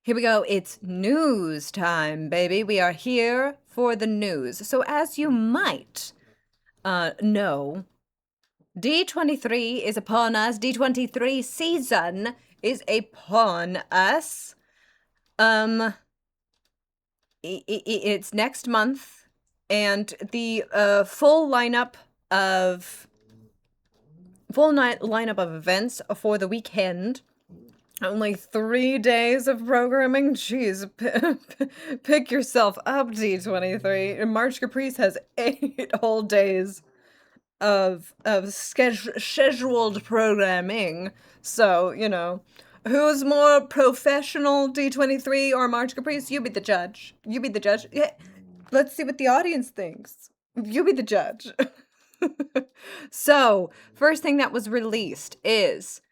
Here we go. It's news time, baby. We are here for the news. So as you might know, D23 is upon us. D23 season is upon us. It's next month, and the full lineup of events for the weekend. Only 3 days of programming? Jeez, pick yourself up, D23. And March Caprice has 8 whole days of scheduled programming. So, you know, who's more professional, D23 or March Caprice? You be the judge. You be the judge. Yeah, let's see what the audience thinks. You be the judge. So, first thing that was released is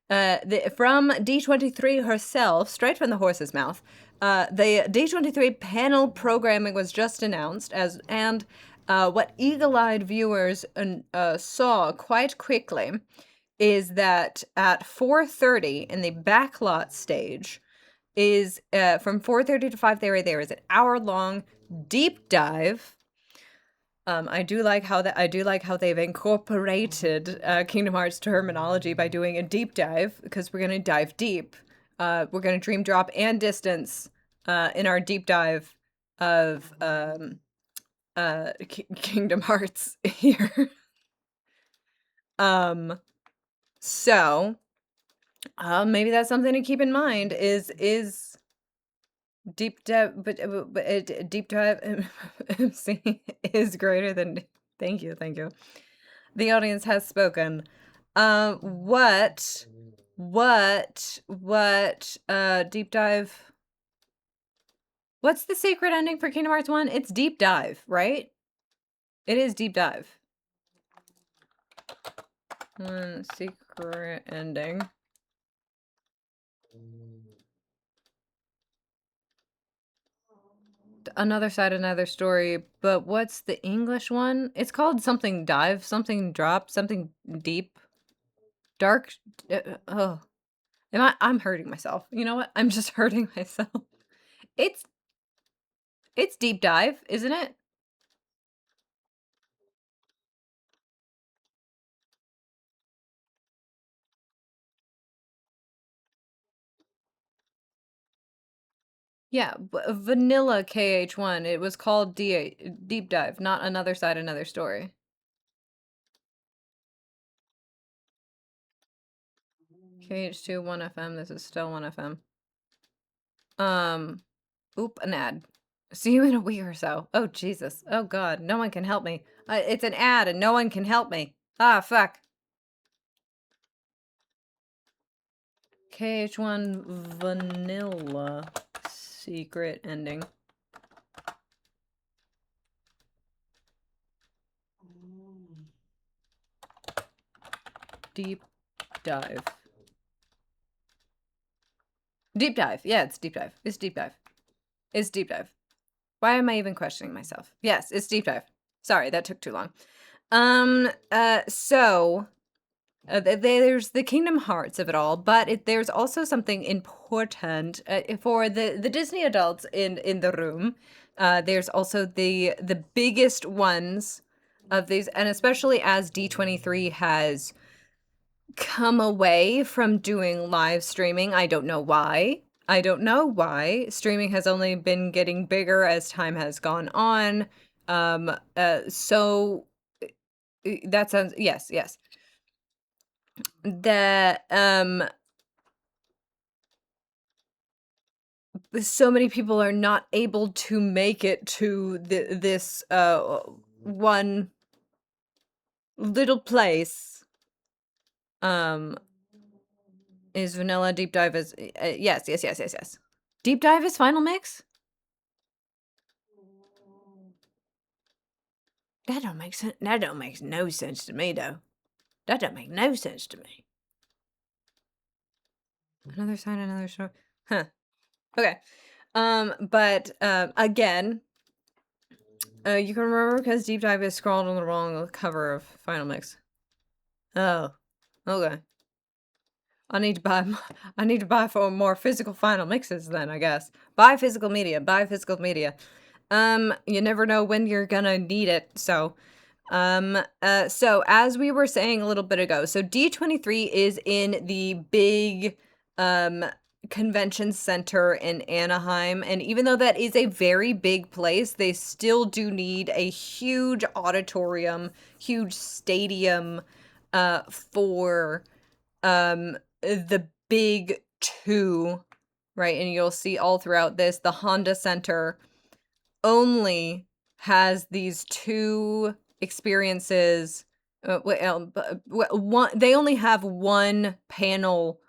from D23 herself, straight from the horse's mouth. The D23 panel programming was just announced, and what eagle-eyed viewers saw quite quickly is that at 4:30 in the backlot stage is from 4:30 to 5:30 there is an hour-long deep dive. I do like how they've incorporated Kingdom Hearts terminology by doing a deep dive, because we're gonna dive deep. We're gonna dream drop and distance in our deep dive of Kingdom Hearts here. So maybe that's something to keep in mind. Is deep dive, but deep dive MC is greater than. Thank you. The audience has spoken. What deep dive? What's the secret ending for Kingdom Hearts 1? It's deep dive, right? It is deep dive. Secret ending. Another side, another story, but what's the English one? It's called something dive, something drop, something deep, dark. Oh, I'm hurting myself. You know what? I'm just hurting myself. It's deep dive, isn't it? Yeah, vanilla KH1. It was called deep dive, not another side, another story. KH2 1FM. This is still 1FM. Oop, an ad. See you in a week or so. Oh, Jesus. Oh, God. No one can help me. It's an ad and no one can help me. Ah, fuck. KH1 vanilla secret ending. Deep dive. Deep dive. Yeah, it's deep dive. It's deep dive. It's deep dive. Why am I even questioning myself? Yes, it's deep dive. Sorry, that took too long. So there's the Kingdom Hearts of it all, but there's also something important for the Disney adults in the room. There's also the biggest ones of these, and especially as D23 has come away from doing live streaming. I don't know why. Streaming has only been getting bigger as time has gone on. So that sounds, yes. That so many people are not able to make it to this one little place. Is vanilla deep dive is yes. Deep dive is final mix? That don't make sense. That don't make no sense to me, though. That don't make no sense to me. Another sign, another story. Huh. Okay. But again, you can remember because deep dive is scrawled on the wrong cover of final mix. Oh, okay. I need to buy I need to buy for more physical final mixes then, I guess. Buy physical media, buy physical media. You never know when you're gonna need it, so so as we were saying a little bit ago, so D23 is in the big convention center in Anaheim, and even though that is a very big place, they still do need a huge auditorium, huge stadium for the big two, right? And you'll see all throughout this, the Honda Center only has these two experiences. They only have one panel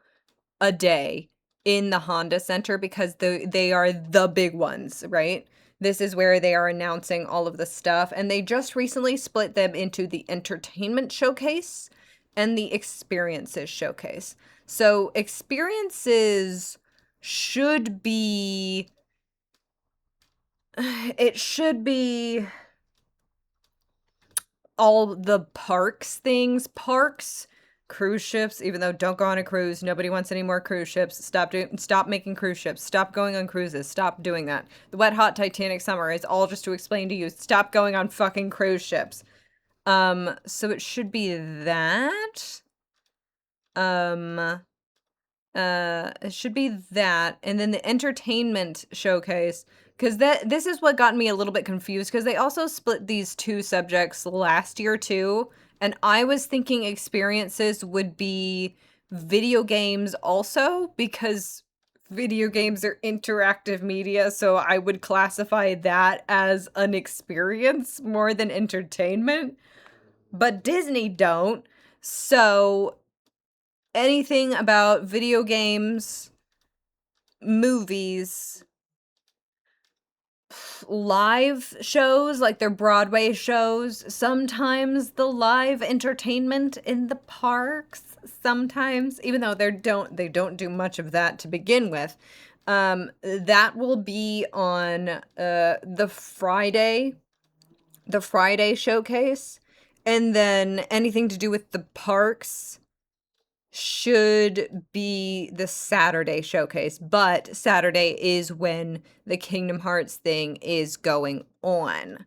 a day in the Honda Center because they are the big ones, right? This is where they are announcing all of the stuff, and they just recently split them into the entertainment showcase and the experiences showcase. So experiences should be it should be all the parks, cruise ships, even though don't go on a cruise. Nobody wants any more cruise ships. Stop making cruise ships. Stop going on cruises. Stop doing that. The Wet Hot Titanic Summer is all just to explain to you, stop going on fucking cruise ships. So it should be that. It should be that, and then the entertainment showcase, because this is what got me a little bit confused, because they also split these two subjects last year too, and I was thinking experiences would be video games also, because video games are interactive media, so I would classify that as an experience more than entertainment, but Disney don't, so anything about video games, movies, live shows, like their Broadway shows, sometimes the live entertainment in the parks, sometimes, even though they don't do much of that to begin with. That will be on the Friday showcase, and then anything to do with the parks should be the Saturday showcase, but Saturday is when the Kingdom Hearts thing is going on.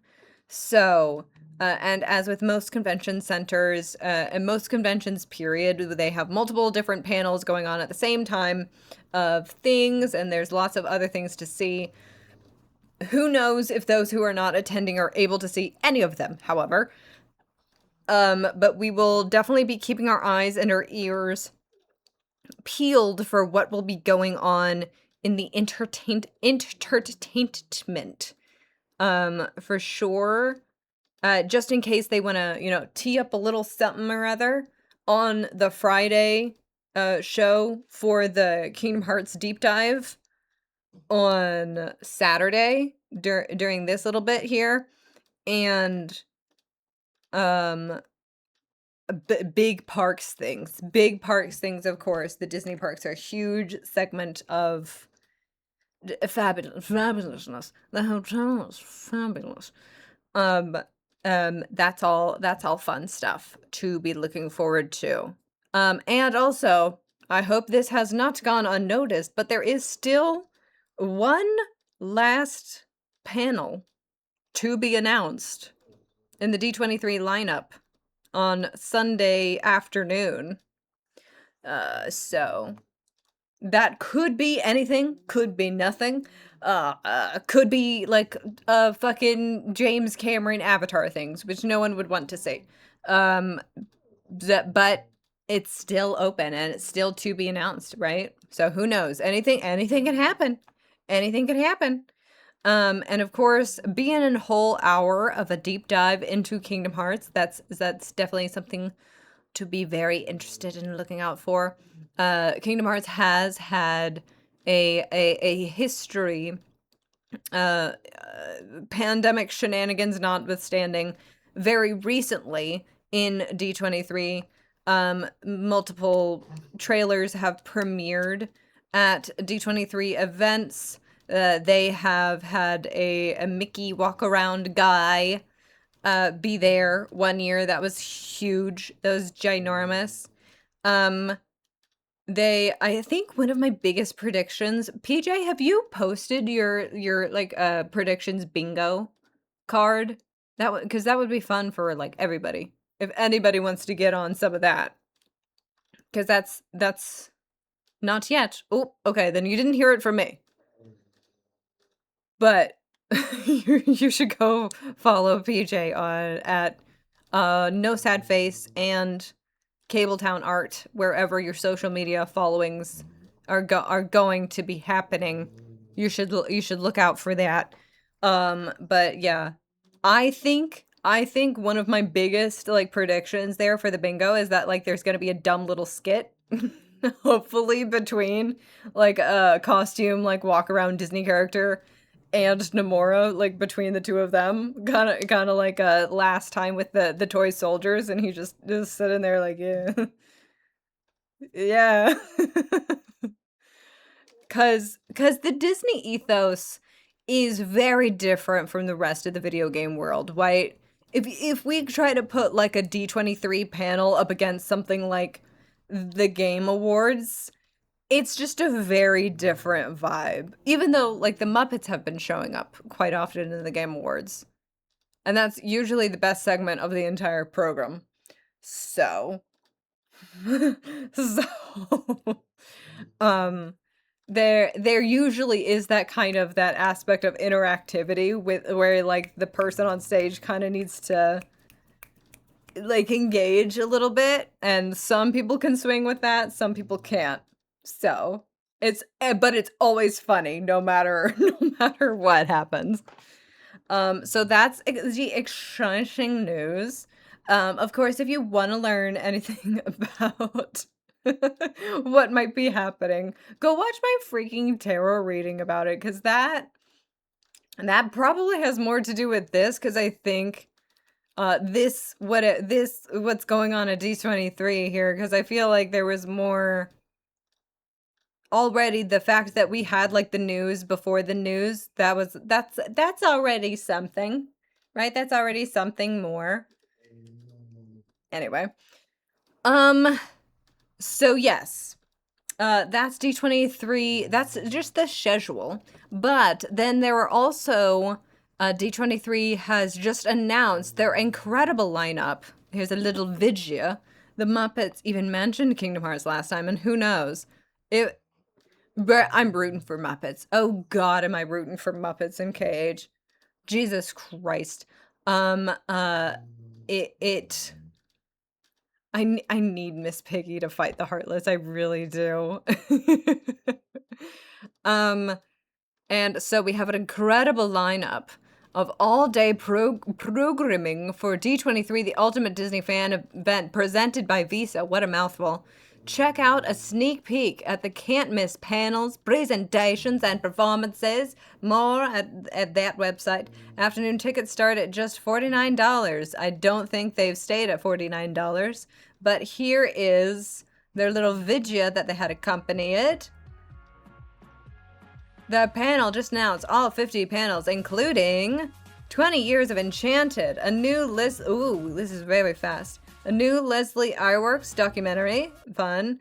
So, and as with most convention centers, and most conventions period, they have multiple different panels going on at the same time of things, and there's lots of other things to see. Who knows if those who are not attending are able to see any of them, however. But we will definitely be keeping our eyes and our ears peeled for what will be going on in the entertainment. For sure. Just in case they want to, tee up a little something or other on the Friday show for the Kingdom Hearts deep dive on Saturday during this little bit here. And big parks things, of course. The Disney parks are a huge segment of fabulousness. The hotel is fabulous. That's all fun stuff to be looking forward to. And also, I hope this has not gone unnoticed, but there is still one last panel to be announced in the D23 lineup on Sunday afternoon. So that could be anything, could be nothing. Could be like fucking James Cameron Avatar things, which no one would want to see. But it's still open and it's still to be announced, right? So who knows? Anything can happen. Anything can happen. And of course, being a whole hour of a deep dive into Kingdom Hearts, that's definitely something to be very interested in looking out for. Kingdom Hearts has had a history, pandemic shenanigans notwithstanding, very recently in D23. Multiple trailers have premiered at D23 events. They have had a Mickey walk around guy be there one year. That was huge. That was ginormous. I think one of my biggest predictions, PJ, have you posted your like predictions bingo card? That would, because that would be fun for like everybody. If anybody wants to get on some of that. Because that's not yet. Oh, okay, then you didn't hear it from me. But you should go follow PJ on at No Sad Face and Cabletown Art, wherever your social media followings are going to be happening. You should look out for that. But yeah, I think one of my biggest like predictions there for the bingo is that like there's gonna be a dumb little skit, hopefully between like a costume like walk around Disney character and Namora, like between the two of them, kind of like last time with the toy soldiers, and he just sitting there like yeah, yeah, cause the Disney ethos is very different from the rest of the video game world, right? If we try to put like a D23 panel up against something like the Game Awards, it's just a very different vibe. Even though like the Muppets have been showing up quite often in the Game Awards. And that's usually the best segment of the entire program. So, so um there usually is that kind of that aspect of interactivity with where like the person on stage kind of needs to like engage a little bit, and some people can swing with that, some people can't. So, but it's always funny no matter no matter what happens. So that's the exciting news. Of course, if you want to learn anything about what might be happening, go watch my freaking tarot reading about it, because that probably has more to do with this, because I think what's going on at D23 here, because I feel like there was more already. The fact that we had like the news before the news, that's already something, right? That's already something more. Anyway, so yes, that's D23. That's just the schedule. But then there are also D23 has just announced their incredible lineup. Here's a little video. The Muppets even mentioned Kingdom Hearts last time, and who knows? It But I'm rooting for Muppets. Oh God, am I rooting for Muppets in KH? Jesus Christ. Um, uh, it. I need Miss Piggy to fight the Heartless. I really do. um, and so we have an incredible lineup of all-day programming for D23, the Ultimate Disney Fan Event presented by Visa. What a mouthful. Check out a sneak peek at the can't-miss panels, presentations, and performances. More at that website. Afternoon tickets start at just $49. I don't think they've stayed at $49, but here is their little video that they had accompany it. The panel just announced all 50 panels, including 20 Years of Enchanted, a new list. Ooh, this is very fast. A new Leslie Iwerks documentary. Fun.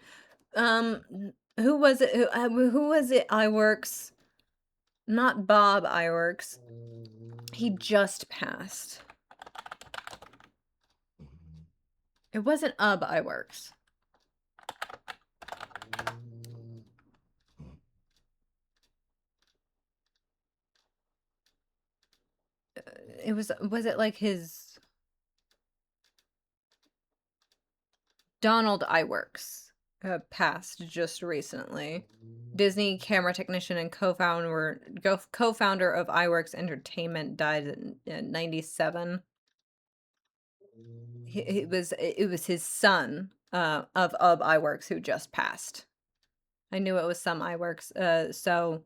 Who was it? Who was it? Iwerks. Not Bob Iwerks. He just passed. It wasn't Iwerks. It was it like his Donald Iwerks passed just recently. Disney camera technician and co-founder of Iwerks Entertainment died in 97. It was his son of Iwerks who just passed. I knew it was some Iwerks. So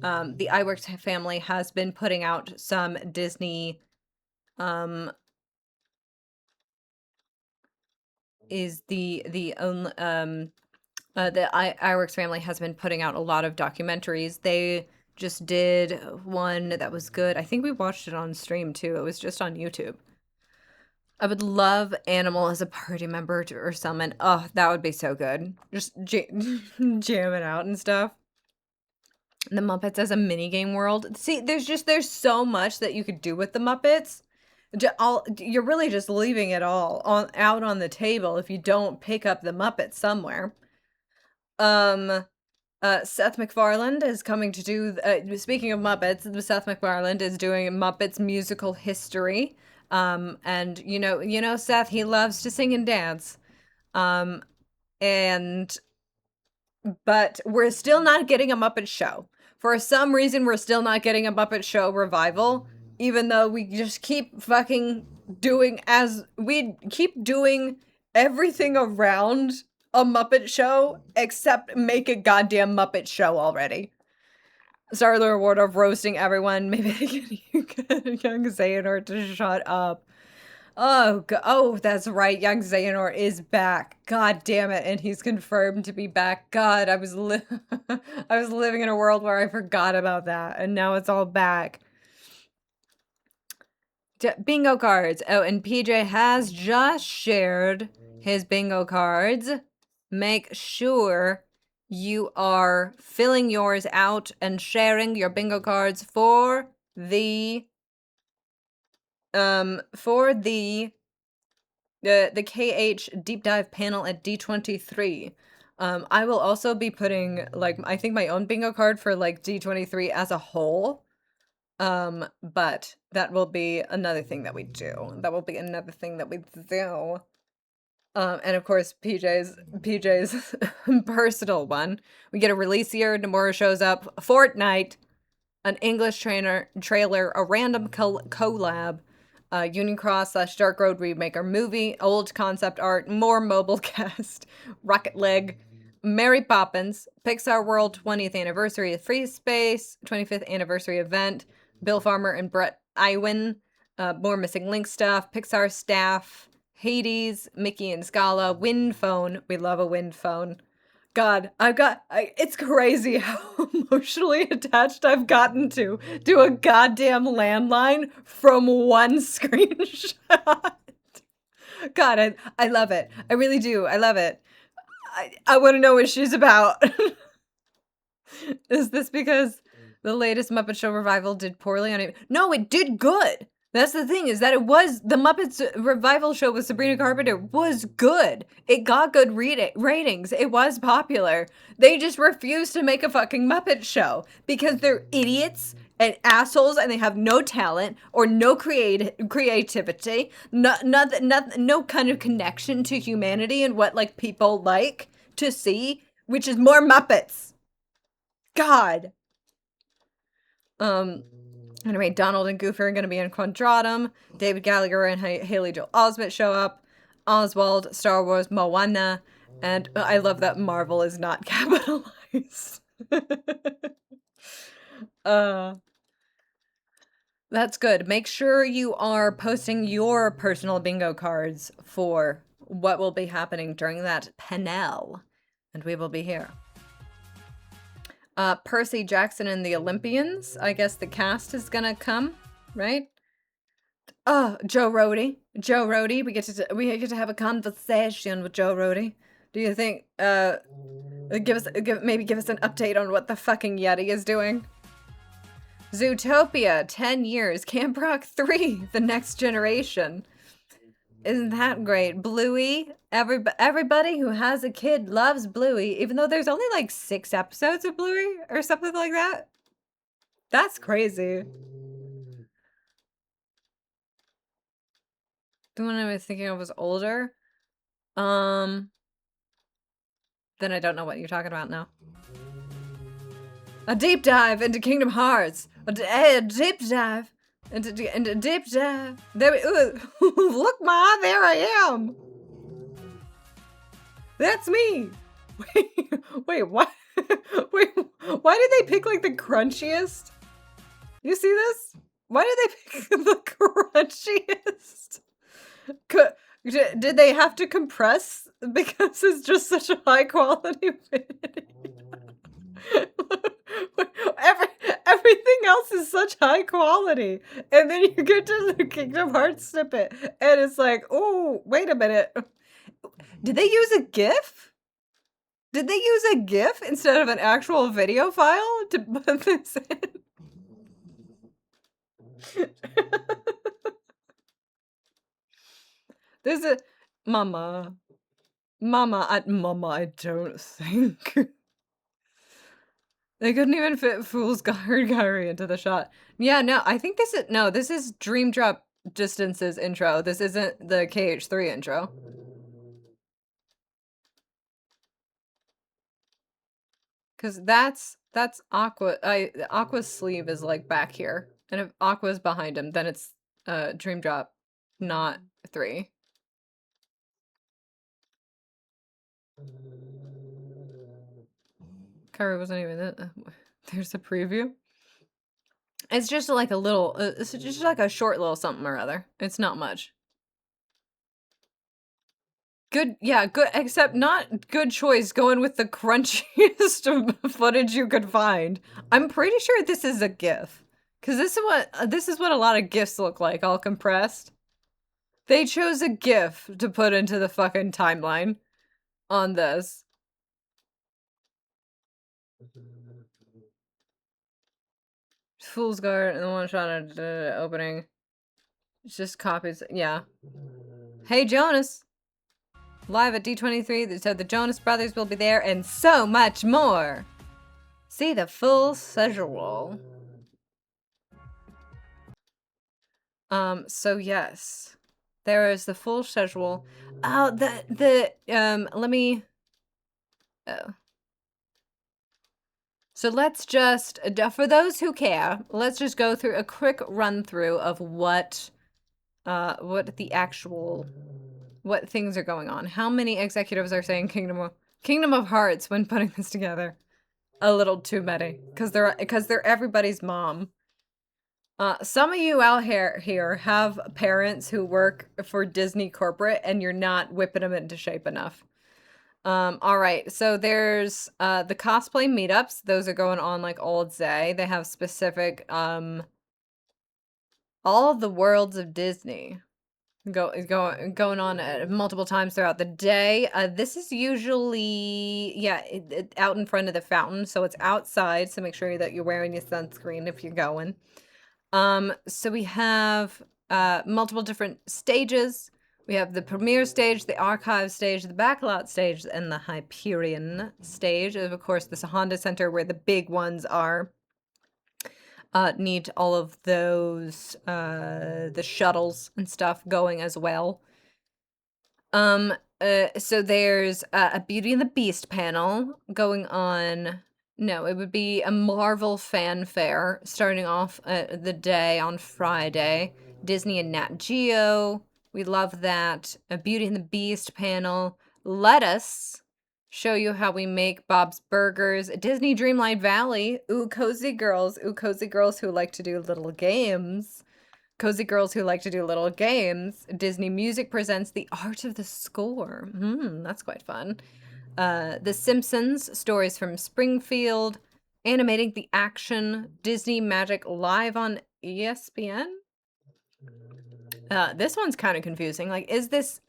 the Iwerks family has been putting out some Disney Iwerks family has been putting out a lot of documentaries. They just did one that was good. I think we watched it on stream too. It was just on YouTube. I would love Animal as a party member or summon. Oh, that would be so good. Just jam it out and stuff. The Muppets as a minigame world. See, there's so much that you could do with the Muppets. You're really just leaving it all out on the table if you don't pick up the Muppets somewhere. Seth MacFarlane is coming to do. Speaking of Muppets, Seth MacFarlane is doing Muppets musical history. And Seth, he loves to sing and dance. Um, and but we're still not getting a Muppet Show. For some reason, we're still not getting a Muppet Show revival, even though we just keep fucking doing everything around a Muppet Show except make a goddamn Muppet Show already. Starler Award of roasting everyone. Maybe you get young Xehanort to shut up. Oh, that's right. Young Xehanort is back. God damn it. And he's confirmed to be back. God, I was living in a world where I forgot about that. And now it's all back. Bingo cards. Oh, and PJ has just shared his bingo cards. Make sure you are filling yours out and sharing your bingo cards for the KH deep dive panel at D23. I will also be putting I think my own bingo card for D23 as a whole. But that will be another thing that we do. And of course, PJ's personal one. We get a release year, Nomura shows up, Fortnite, an English trailer, a random collab, Union Cross / Dark Road Remaker movie, old concept art, more mobile cast, Rocket Leg, Mary Poppins, Pixar World 20th Anniversary of Free Space, 25th Anniversary event, Bill Farmer and Brett Iwan, more Missing Link stuff, Pixar staff, Hades, Mickey and Scala, Wind Phone. We love a Wind Phone. God, it's crazy how emotionally attached I've gotten to a goddamn landline from one screenshot. God, I love it. I really do. I love it. I want to know what she's about. Is this because the latest Muppet Show revival did poorly on it? No, it did good. That's the thing, is that the Muppets revival show with Sabrina Carpenter was good. It got good ratings. It was popular. They just refused to make a fucking Muppet Show because they're idiots and assholes and they have no talent or no creativity, no kind of connection to humanity and what people like to see, which is more Muppets. God. Anyway, Donald and Goofy are going to be in Quadratum. David Gallagher and Haley Joel Osment show up. Oswald, Star Wars, Moana. And I love that Marvel is not capitalized. That's good. Make sure you are posting your personal bingo cards for what will be happening during that panel. And we will be here. Percy Jackson and the Olympians. I guess the cast is gonna come, right? Oh, Joe Rohde. We get to have a conversation with Joe Rohde. Do you think give us an update on what the fucking Yeti is doing? Zootopia, 10 years. Camp Rock 3, The Next Generation. Isn't that great? Bluey. Everybody who has a kid loves Bluey, even though there's only 6 episodes of Bluey or something like that. That's crazy. The one I was thinking of was older. Then I don't know what you're talking about now. A deep dive into Kingdom Hearts. A deep dive. And a deep dive. Look, Ma, there I am. That's me. Wait, what? Wait, why did they pick the crunchiest? You see this? Why did they pick the crunchiest? Did they have to compress because it's just such a high quality video? Everything else is such high quality. And then you get to the Kingdom Hearts snippet, and it's like, oh, wait a minute. Did they use a GIF? Did they use a GIF instead of an actual video file to put this in? There's a Mama. Mama, I don't think. They couldn't even fit Fool's Gallery into the shot. Yeah, no, I think this is Dream Drop Distance's intro. This isn't the KH3 intro. Cause that's Aqua. Aqua's sleeve is like back here. And if Aqua's behind him, then it's Dream Drop, not 3. Karu wasn't even in there's a preview. It's just like a little, it's just like a short little something or other. It's not much. Good, yeah, good, except not good choice going with the crunchiest footage you could find. I'm pretty sure this is a GIF. Cause this is what a lot of GIFs look like, all compressed. They chose a GIF to put into the fucking timeline on this. Fool's Guard and the one shot at opening. It's just copies, yeah. Hey Jonas! Live at D23, they said the Jonas Brothers will be there and so much more! See the full schedule. So yes. There is the full schedule. Oh, let me... Oh. So let's just, for those who care, let's just go through a quick run through of what things are going on. How many executives are saying Kingdom of Hearts when putting this together? A little too many, because they're everybody's mom. Some of you out here have parents who work for Disney corporate, and you're not whipping them into shape enough. All right, so there's the cosplay meetups. Those are going on like all day. They have specific all of the worlds of Disney going on multiple times throughout the day. This is usually out in front of the fountain, so it's outside. So make sure that you're wearing your sunscreen if you're going. So we have multiple different stages. We have the premiere stage, the archive stage, the backlot stage, and the Hyperion stage. Of course, this Honda Center where the big ones are. Need all of those, the shuttles and stuff going as well. So there's a Beauty and the Beast panel going on. No, it would be a Marvel fanfare starting off the day on Friday. Disney and Nat Geo. We love that. A Beauty and the Beast panel. Let us show you how we make Bob's Burgers. Disney Dreamlight Valley. Ooh, cozy girls. Ooh, cozy girls who like to do little games. Cozy girls who like to do little games. Disney Music presents The Art of the Score. That's quite fun. The Simpsons, Stories from Springfield. Animating the Action. Disney Magic live on ESPN. This one's kind of confusing. Like, is this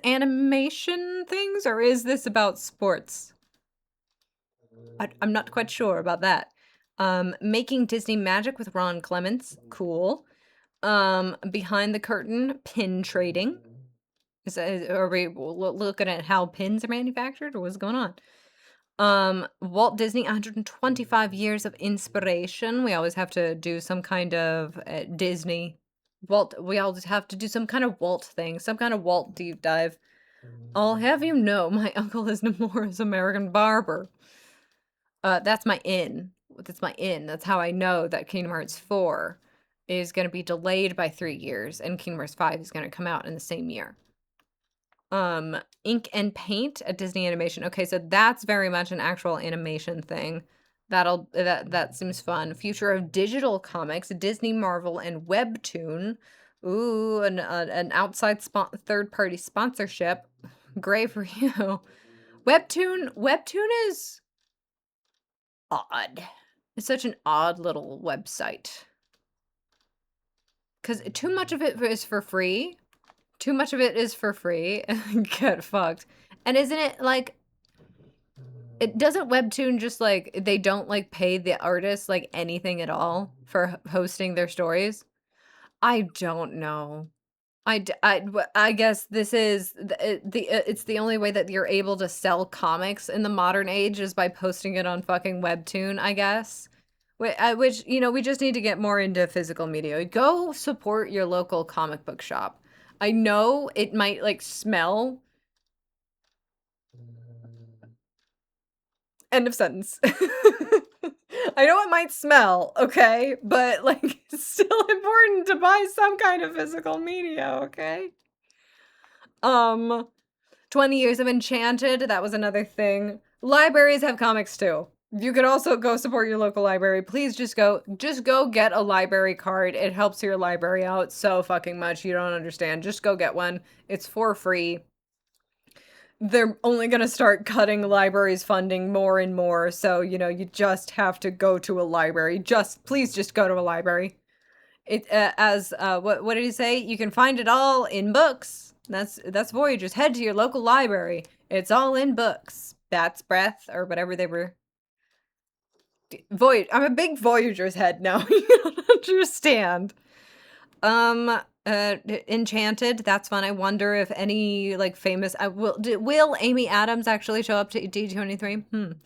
animation things or is this about sports? I'm not quite sure about that. Making Disney Magic with Ron Clements. Cool. Behind the curtain, pin trading. Are we looking at how pins are manufactured or what's going on? Walt Disney, 125 years of inspiration. We always have to do some kind of Disney Walt. We always have to do some kind of Walt thing, some kind of Walt deep dive. I'll have you know, my uncle is Nomura's American Barber. That's my in. That's my in. That's how I know that Kingdom Hearts 4 is going to be delayed by 3 years, and Kingdom Hearts 5 is going to come out in the same year. Ink and Paint at Disney Animation. Okay, so that's very much an actual animation thing. That seems fun. Future of Digital Comics, Disney, Marvel, and Webtoon. Ooh, an outside third-party sponsorship. Great for you. Webtoon is odd. It's such an odd little website. Because too much of it is for free. Too much of it is for free. Get fucked. And isn't it like, it doesn't Webtoon just like, they don't like pay the artists like anything at all for hosting their stories? I don't know. I guess this is it's the only way that you're able to sell comics in the modern age is by posting it on fucking Webtoon, I guess. Which, you know, we just need to get more into physical media. Go support your local comic book shop. I know it might like smell. End of sentence. I know it might smell, okay? But like it's still important to buy some kind of physical media, okay? 20 years of Enchanted, that was another thing. Libraries have comics too. You could also go support your local library. Please just go get a library card. It helps your library out so fucking much. You don't understand. Just go get one. It's for free. They're only going to start cutting libraries funding more and more. So, you know, you just have to go to a library. Please just go to a library. What did he say? You can find it all in books. That's Voyagers. Head to your local library. It's all in books. Bat's breath or whatever they were. I'm a big Voyagers head now. You don't understand. Enchanted. That's fun. I wonder if any like famous. Will Amy Adams actually show up to D23?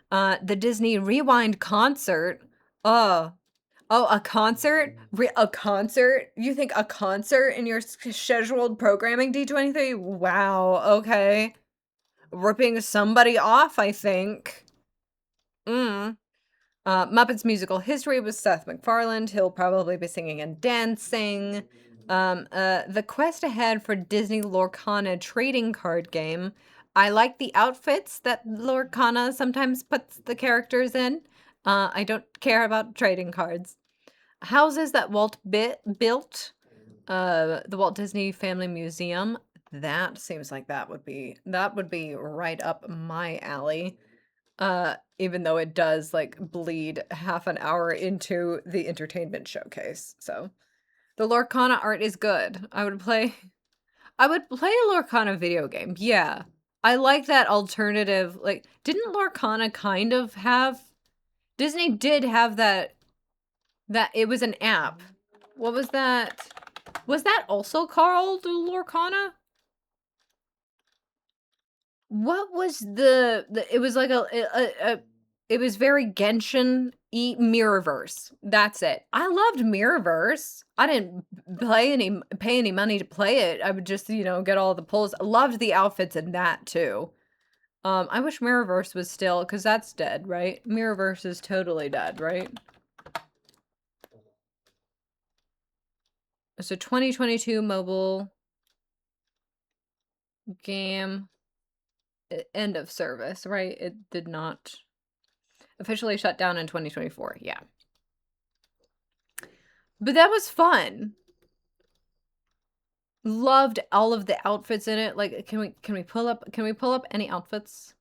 The Disney Rewind concert. Oh, a concert? A concert? You think a concert in your scheduled programming, D23? Wow, okay. Ripping somebody off, I think. Muppets Musical History with Seth MacFarlane. He'll probably be singing and dancing. The quest ahead for Disney Lorcana trading card game. I like the outfits that Lorcana sometimes puts the characters in. I don't care about trading cards. Houses that Walt built. The Walt Disney Family Museum. That seems like that would be right up my alley. Even though it does like bleed half an hour into the entertainment showcase. So the Lorcana art is good. I would play a Lorcana video game. Yeah. I like that alternative. Like, didn't Lorcana kind of have Disney did have that it was an app. What was that? Was that also called Lorcana? What was it was like it was very Genshin-y Mirrorverse. That's it. I loved Mirrorverse. I didn't pay any money to play it. I would just, you know, get all the pulls. I loved the outfits in that too. I wish Mirrorverse was still, because that's dead, right? Mirrorverse is totally dead, right? So 2022 mobile game end of service, right? It did not officially shut down in 2024. Yeah. But that was fun. Loved all of the outfits in it. Like, can we pull up any outfits?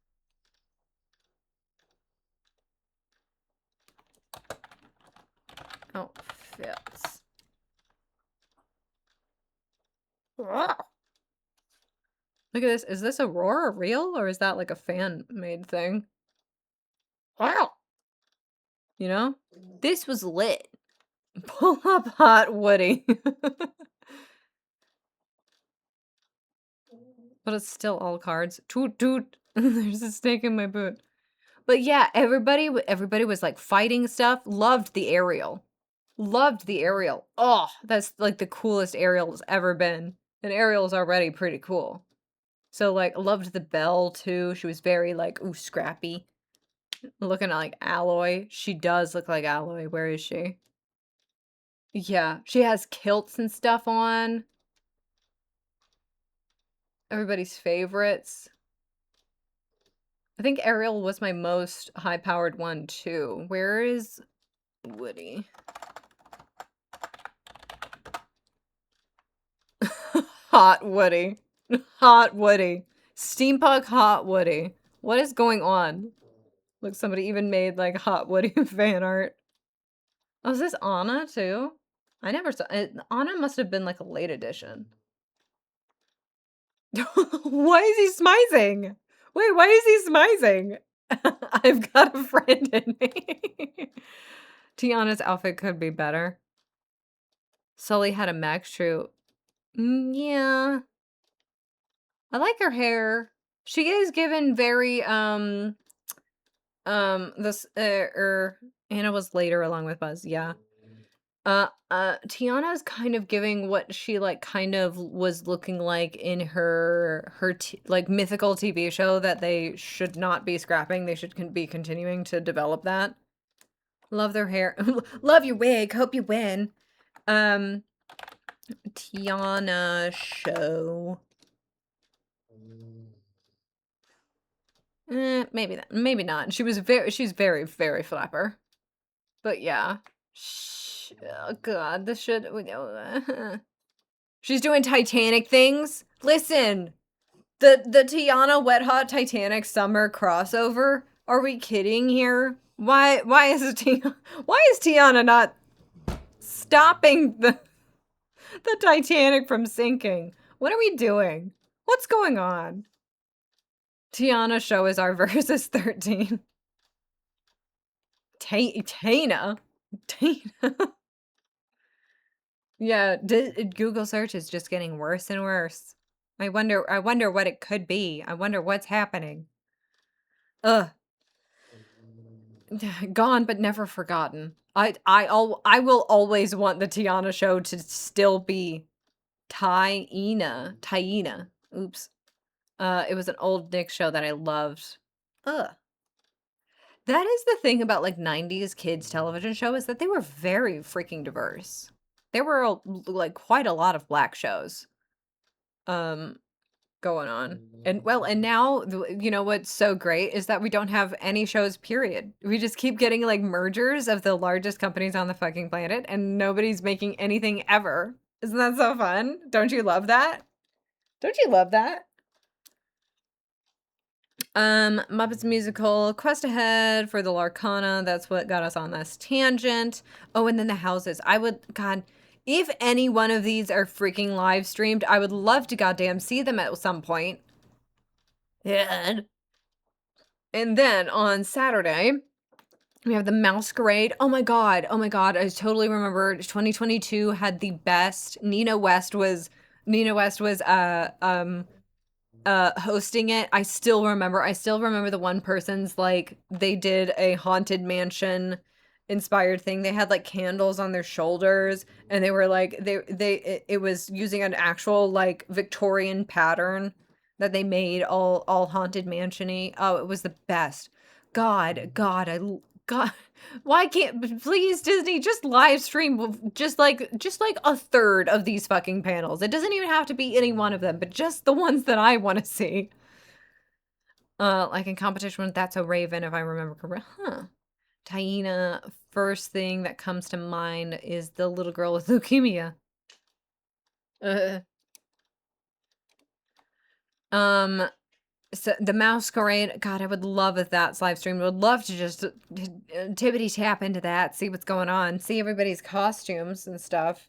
Outfits. Look at this. Is this Aurora real, or is that like a fan-made thing? Wow. You know? This was lit. Pull up Hot Woody. But it's still all cards. Toot toot. There's a snake in my boot. But yeah, everybody was like fighting stuff. Loved the aerial. Loved the aerial. Oh, that's like the coolest aerial's ever been. And Ariel's already pretty cool. So like loved the bell too. She was very like, ooh, scrappy. Looking like Alloy. She does look like Alloy. Where is she? Yeah, she has kilts and stuff on. Everybody's favorites. I think Ariel was my most high-powered one too. Where is Woody? Hot Woody. Hot Woody. Steampunk Hot Woody. What is going on? Look, somebody even made like Hot Woody fan art. Oh, is this Anna too? I never saw it. Anna must have been like a late edition. Why is he smizing? Wait, why is he smizing? I've got a friend in me. Tiana's outfit could be better. Sully had a Max True. Yeah. I like her hair. She is given very, this, Anna was later along with Buzz, yeah. Tiana's kind of giving what she, like, kind of was looking like in her like, mythical TV show that they should not be scrapping, they should be continuing to develop that. Love their hair. Love your wig, hope you win. Tiana show. Maybe that, maybe not. She's very, very flapper. But yeah. Oh god, this should. She's doing Titanic things. Listen, the Tiana Wet Hot Titanic summer crossover. Are we kidding here? Why is Tiana not stopping the Titanic from sinking? What are we doing? What's going on? Tiana show is our versus 13. Tana. Yeah, Google search is just getting worse and worse. I wonder what it could be. I wonder what's happening. Ugh. Gone but never forgotten. I will always want the Tiana show to still be Taina. Oops. It was an old Nick show that I loved. Ugh. That is the thing about, like, 90s kids television show is that they were very freaking diverse. There were, like, quite a lot of black shows, going on. And now, you know what's so great is that we don't have any shows, period. We just keep getting, like, mergers of the largest companies on the fucking planet, and nobody's making anything ever. Isn't that so fun? Don't you love that? Don't you love that? Muppets Musical, Quest Ahead for the Larkana. That's what got us on this tangent. Oh, and then the houses. God, if any one of these are freaking live streamed, I would love to goddamn see them at some point. Yeah. And then on Saturday, we have the Masquerade. Oh my god. I totally remember 2022 had the best. Nina West was hosting it. I still remember the one person's, like, they did a haunted mansion inspired thing. They had, like, candles on their shoulders, and they were like it was using an actual, like, Victorian pattern that they made all haunted mansion-y. Oh, it was the best. God, why can't, please, Disney, just live stream just like a third of these fucking panels. It doesn't even have to be any one of them, but just the ones that I want to see. Like in competition with That's a Raven, if I remember correctly. Huh. Taina, first thing that comes to mind is the little girl with leukemia. So the Masquerade, God, I would love if that's live streamed. I would love to just tippity tap into that, see what's going on, see everybody's costumes and stuff.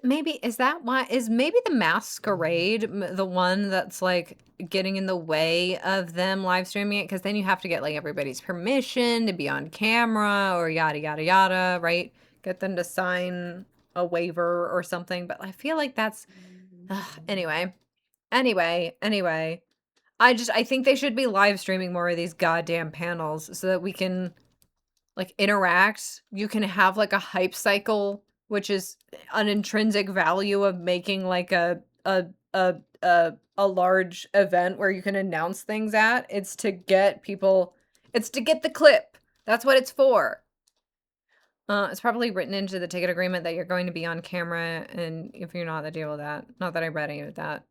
Maybe the Masquerade the one that's, like, getting in the way of them live streaming it? Because then you have to get, like, everybody's permission to be on camera or yada yada yada, right? Get them to sign a waiver or something. But I feel like that's anyway. I think they should be live streaming more of these goddamn panels so that we can, like, interact. You can have, like, a hype cycle, which is an intrinsic value of making, like, a large event where you can announce things at. It's to get the clip. That's what it's for. It's probably written into the ticket agreement that you're going to be on camera, and if you're not, to deal with that. Not that I read any of that.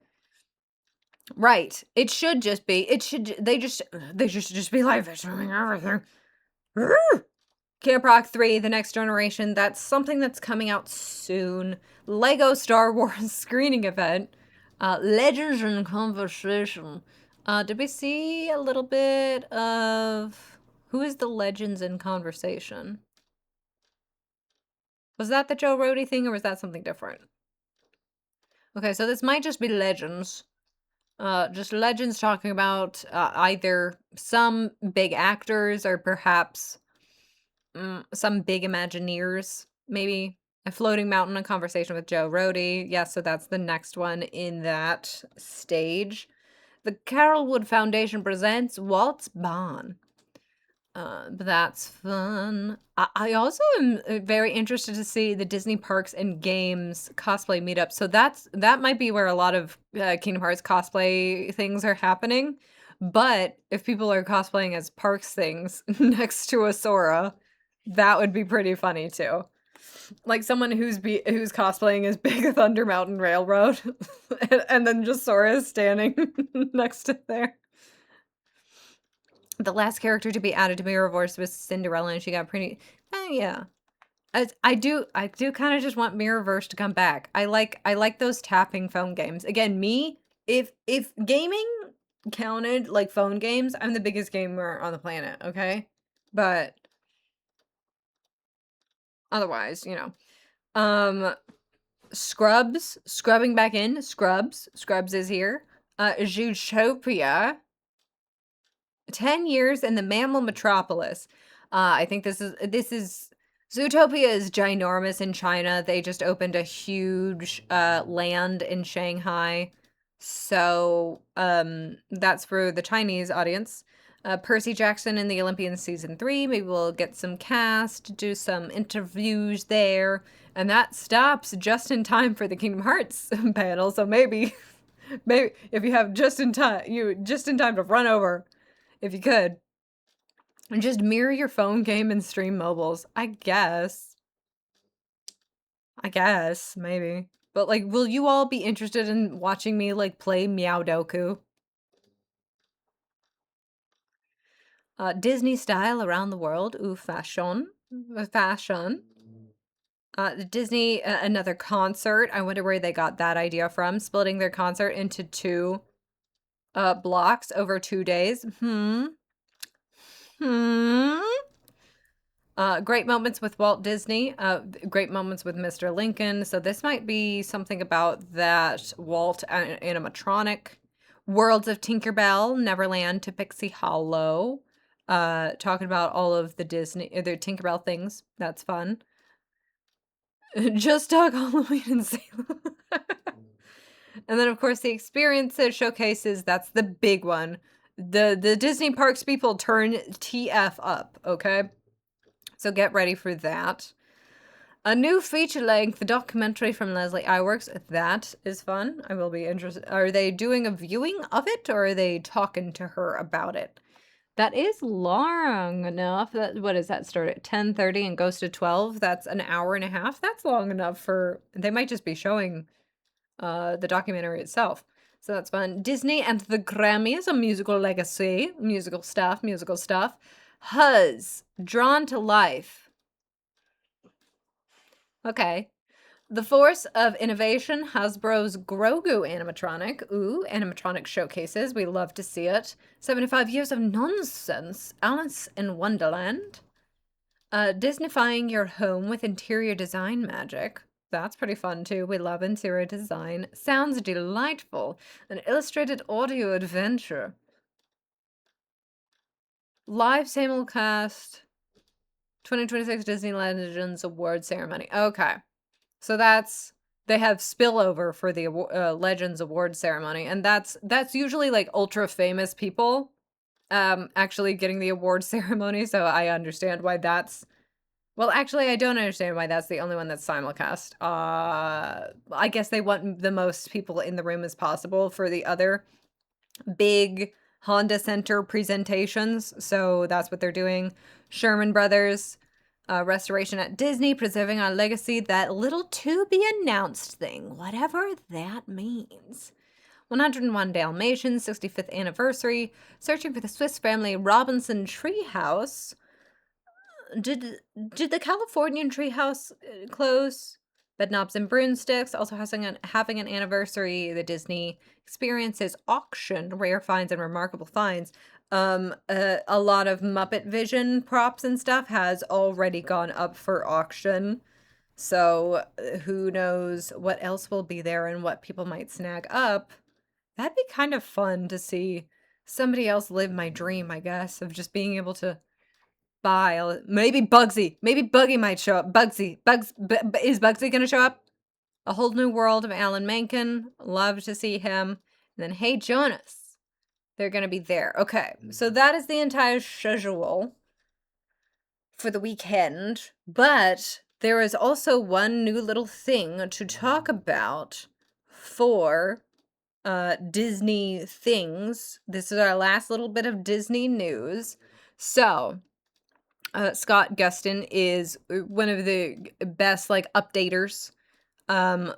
Right. It should just be. They just be live streaming everything. Camp Rock 3, The Next Generation. That's something that's coming out soon. Lego Star Wars screening event. Legends in Conversation. Did we see a little bit of who is the Legends in Conversation? Was that the Joe Rohde thing, or was that something different? Okay, so this might just be Legends. Just Legends talking about either some big actors or perhaps some big Imagineers, maybe. A Floating Mountain, a conversation with Joe Rohde. Yeah, so that's the next one in that stage. The Carolwood Foundation presents Walt's Bond. But that's fun. I also am very interested to see the Disney Parks and Games cosplay meetup. So that might be where a lot of Kingdom Hearts cosplay things are happening. But if people are cosplaying as Parks things next to a Sora, that would be pretty funny too. Like someone who's cosplaying as Big Thunder Mountain Railroad, and then just Sora is standing next to there. The last character to be added to Mirrorverse was Cinderella, and she got pretty. Yeah, I do kind of just want Mirrorverse to come back. I like those tapping phone games. Again, me, if gaming counted like phone games, I'm the biggest gamer on the planet. Okay, but otherwise, scrubbing back in. Scrubs is here. Zootopia. 10 years in the mammal metropolis. I think this is Zootopia is ginormous in China. They just opened a huge land in Shanghai. So that's for the Chinese audience. Percy Jackson in the Olympians season 3. Maybe we'll get some cast, do some interviews there. And that stops just in time for the Kingdom Hearts panel. So maybe if you have just in time to run over if you could. And just mirror your phone game and stream mobiles. I guess, maybe. But, like, will you all be interested in watching me, like, play Meow Doku? Disney style around the world. Ooh, fashion. Fashion. Disney, another concert. I wonder where they got that idea from. Splitting their concert into 2 blocks over 2 days. Great moments with Walt Disney, great moments with Mr. Lincoln. So this might be something about that Walt animatronic. Worlds of Tinkerbell, Neverland to Pixie Hollow. Talking about all of the the Tinkerbell things. That's fun. Just Dog Halloween and Salem. And then, of course, the experiences showcases. That's the big one. The Disney Parks people turn TF up, okay? So get ready for that. A new feature-length documentary from Leslie Iwerks. That is fun. I will be interested. Are they doing a viewing of it, or are they talking to her about it? That is long enough. What does that start at 10:30 and goes to 12? That's an hour and a half. That's long enough for... They might just be showing the documentary itself. So that's fun. Disney and the Grammys, a musical legacy. Musical stuff. Huz, Drawn to Life. Okay. The Force of Innovation, Hasbro's Grogu animatronic. Ooh, animatronic showcases. We love to see it. 75 Years of Nonsense, Alice in Wonderland. Disneyfying your home with interior design magic. That's pretty fun too. We love interior design. Sounds delightful. An illustrated audio adventure. Live simulcast 2026 Disney Legends Award Ceremony. Okay. So they have spillover for the Legends Award Ceremony, and that's usually like ultra famous people actually getting the award ceremony, so I understand why that's... Well, actually, I don't understand why that's the only one that's simulcast. I guess they want the most people in the room as possible for the other big Honda Center presentations, so that's what they're doing. Sherman Brothers, restoration at Disney, preserving our legacy, that little to-be-announced thing, whatever that means. 101 Dalmatians, 65th anniversary, searching for the Swiss Family Robinson Treehouse. Did the Californian Treehouse close? Bedknobs and Broomsticks, also having an anniversary. The Disney Experiences auction, rare finds and remarkable finds. A lot of Muppet Vision props and stuff has already gone up for auction. So who knows what else will be there and what people might snag up. That'd be kind of fun to see somebody else live my dream, I guess, of just being able to buy. Maybe Bugsy. Maybe Buggy might show up. Bugsy. Is Bugsy going to show up? A Whole New World of Alan Menken. Love to see him. And then Hey Jonas. They're going to be there. Okay, so that is the entire schedule for the weekend. But there is also one new little thing to talk about for Disney things. This is our last little bit of Disney news. So, Scott Gustin is one of the best like updaters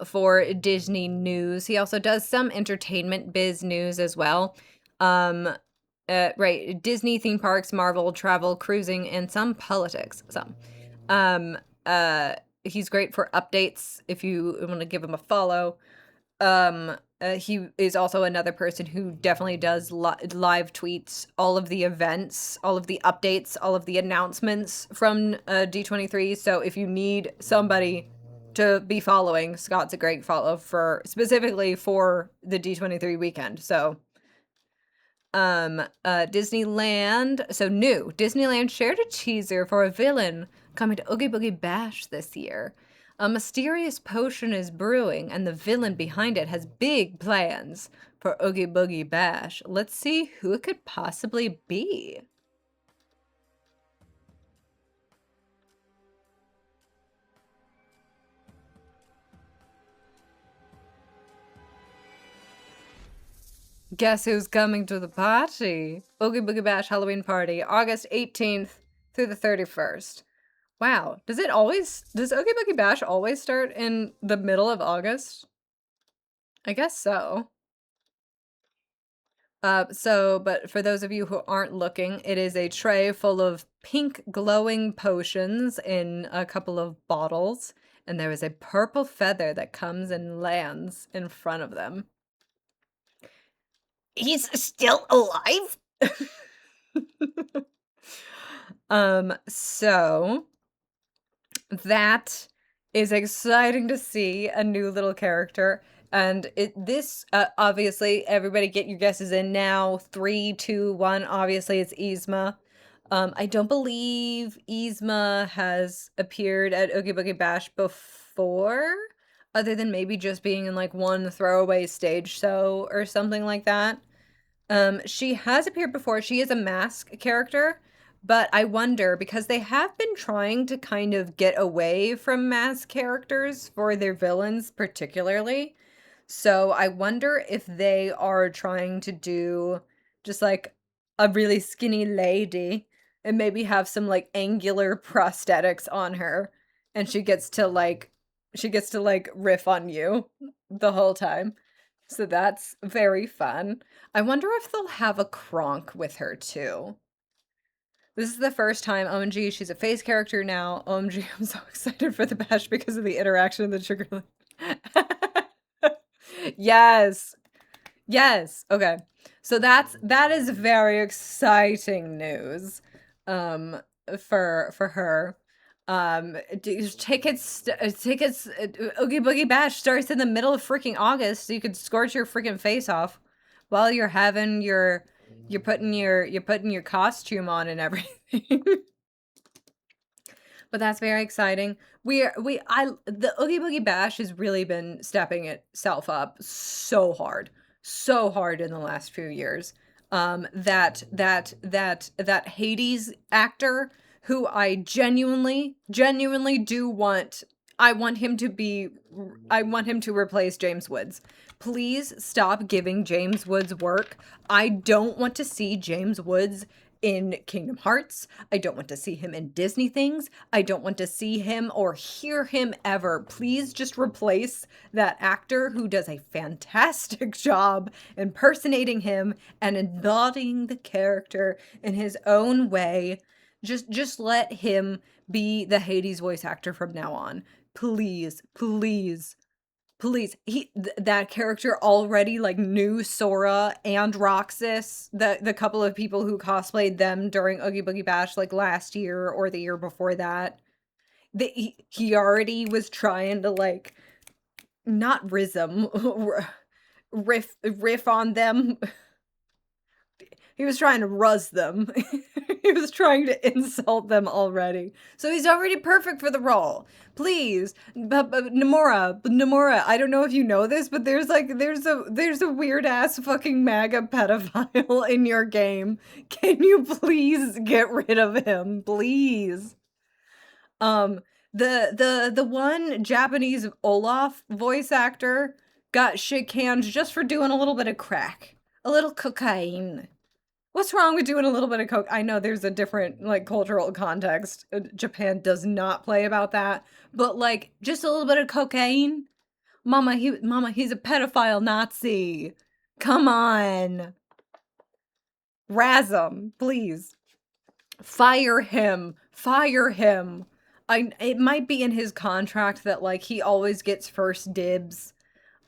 for Disney news. He also does some entertainment biz news as well. Right, Disney, theme parks, Marvel, travel, cruising, and some politics. Some. Um, he's great for updates if you want to give him a follow. He is also another person who definitely does live tweets all of the events, all of the updates, all of the announcements from D23. So if you need somebody to be following, Scott's a great follow for specifically for the D23 weekend. So Disneyland, so new. Disneyland shared a teaser for a villain coming to Oogie Boogie Bash this year. A mysterious potion is brewing, and the villain behind it has big plans for Oogie Boogie Bash. Let's see who it could possibly be. Guess who's coming to the party? Oogie Boogie Bash Halloween Party, August 18th through the 31st. Wow, does Oogie Boogie Bash always start in the middle of August? I guess so. But for those of you who aren't looking, it is a tray full of pink glowing potions in a couple of bottles, and there is a purple feather that comes and lands in front of them. He's still alive? So that is exciting to see, a new little character. And this obviously, everybody get your guesses in now. 3, 2, 1. Obviously, it's Yzma. I don't believe Yzma has appeared at Oogie Boogie Bash before, other than maybe just being in like one throwaway stage show or something like that. She has appeared before. She is a mask character, but I wonder because they have been trying to kind of get away from mask characters for their villains, particularly. So I wonder if they are trying to do just like a really skinny lady and maybe have some like angular prosthetics on her and she gets to riff on you the whole time. So that's very fun. I wonder if they'll have a Kronk with her too. This is the first time. OMG, she's a face character now. OMG, I'm so excited for the bash because of the interaction of the sugar. Yes. Yes. Okay. So that is very exciting news for her. Tickets Oogie Boogie Bash starts in the middle of freaking August, so you could scorch your freaking face off while you're having you're putting your costume on and everything. But that's very exciting. The Oogie Boogie Bash has really been stepping itself up so hard in the last few years. That Hades actor who I genuinely do want. I want him to replace James Woods. Please stop giving James Woods work. I don't want to see James Woods in Kingdom Hearts. I don't want to see him in Disney things. I don't want to see him or hear him ever. Please just replace that actor who does a fantastic job impersonating him and embodying the character in his own way. Just let him be the Hades voice actor from now on. Please, please, please. That character already like knew Sora and Roxas, the couple of people who cosplayed them during Oogie Boogie Bash like last year or the year before that. he already was trying to, like, not rism, riff on them. He was trying to ruzz them. He was trying to insult them already. So he's already perfect for the role. Please, Nomura, I don't know if you know this, but there's a weird ass fucking MAGA pedophile in your game. Can you please get rid of him? Please. The one Japanese Olaf voice actor got shit canned just for doing a little bit of crack. A little cocaine. What's wrong with doing a little bit of coke? I know there's a different, like, cultural context. Japan does not play about that. But, like, just a little bit of cocaine? Mama, he's a pedophile Nazi. Come on. Razz him, please. Fire him. Fire him. It might be in his contract that, like, he always gets first dibs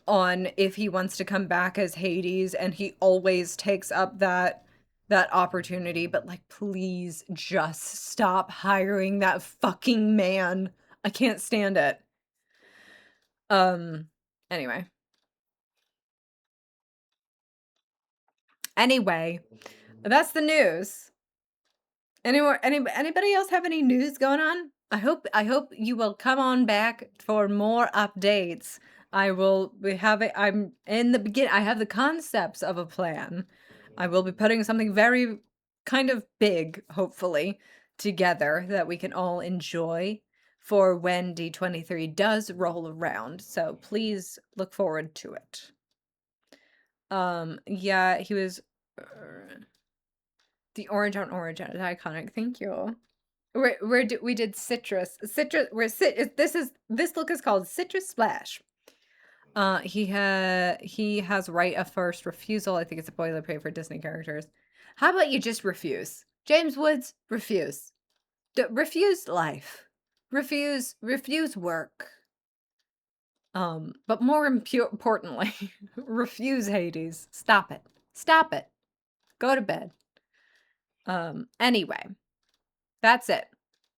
on if he wants to come back as Hades, and he always takes up that opportunity, but, like, please just stop hiring that fucking man. I can't stand it. Anyway. Anyway, that's the news. Anybody else have any news going on? I hope you will come on back for more updates. I'm in the beginning. I have the concepts of a plan. I will be putting something very kind of big, hopefully, together that we can all enjoy for when D23 does roll around. So please look forward to it. Yeah, he was the orange on orange is iconic. Thank you. We did citrus. This look is called Citrus Splash. He has right of first refusal. I think it's a boilerplate for Disney characters. How about you just refuse? James Woods, refuse. Refuse life. Refuse work. But more importantly, refuse Hades. Stop it. Stop it. Go to bed. Anyway, that's it.